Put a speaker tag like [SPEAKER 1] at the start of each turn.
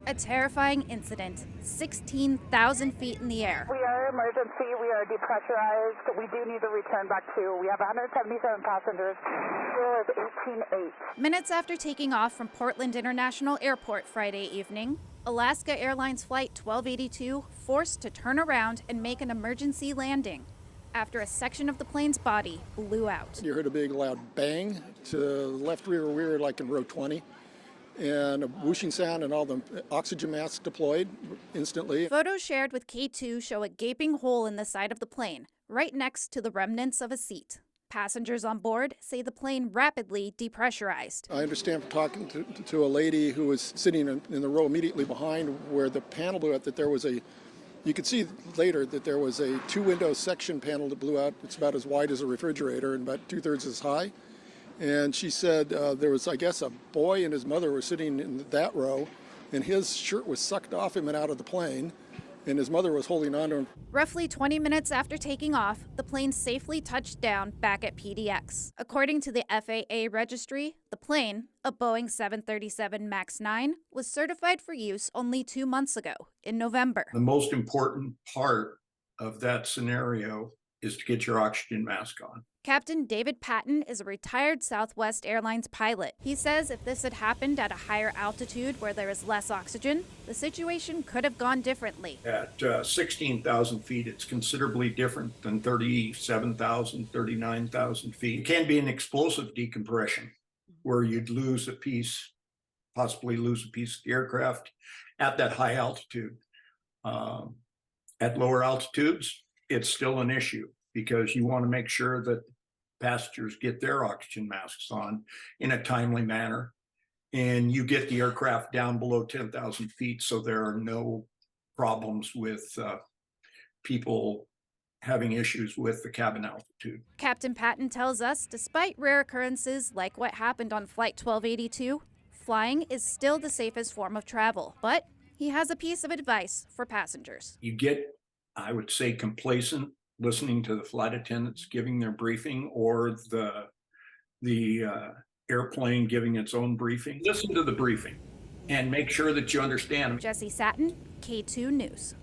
[SPEAKER 1] A terrifying incident, 16,000 feet in the air.
[SPEAKER 2] We are emergency. We are depressurized. We do need to return back to. We have 177 passengers. Fuel is 18.8.
[SPEAKER 1] Minutes after taking off from Portland International Airport Friday evening, Alaska Airlines Flight 1282 forced to turn around and make an emergency landing after a section of the plane's body blew out.
[SPEAKER 3] You heard a big loud bang to the left rear wheel, like in row 20, and a whooshing sound, and all the oxygen masks deployed instantly.
[SPEAKER 1] Photos shared with K2 show a gaping hole in the side of the plane, right next to the remnants of a seat. Passengers on board say the plane rapidly depressurized.
[SPEAKER 3] I understand from talking to a lady who was sitting in the row immediately behind where the panel blew out that there was you could see later that there was a two-window section panel that blew out. It's about as wide as a refrigerator and about 2/3 as high. And she said there was, I guess, a boy and his mother were sitting in that row, and his shirt was sucked off him and out of the plane, and his mother was holding on to him.
[SPEAKER 1] Roughly 20 minutes after taking off, the plane safely touched down back at PDX. According to the FAA registry, the plane, a Boeing 737 MAX 9, was certified for use only 2 months ago, in November.
[SPEAKER 4] The most important part of that scenario is to get your oxygen mask on.
[SPEAKER 1] Captain David Patton is a retired Southwest Airlines pilot. He says if this had happened at a higher altitude where there is less oxygen, the situation could have gone differently.
[SPEAKER 4] At 16,000 feet, it's considerably different than 37,000, 39,000 feet. It can be an explosive decompression where you'd lose a piece, possibly lose a piece of the aircraft at that high altitude. At lower altitudes, it's still an issue because you want to make sure that passengers get their oxygen masks on in a timely manner, and you get the aircraft down below 10,000 feet so there are no problems with people having issues with the cabin altitude.
[SPEAKER 1] Captain Patton tells us despite rare occurrences like what happened on Flight 1282, flying is still the safest form of travel. But he has a piece of advice for passengers.
[SPEAKER 4] You get, I would say, complacent listening to the flight attendants giving their briefing or the airplane giving its own briefing. Listen to the briefing and make sure that you understand.
[SPEAKER 1] Jesse Satin, K2 News.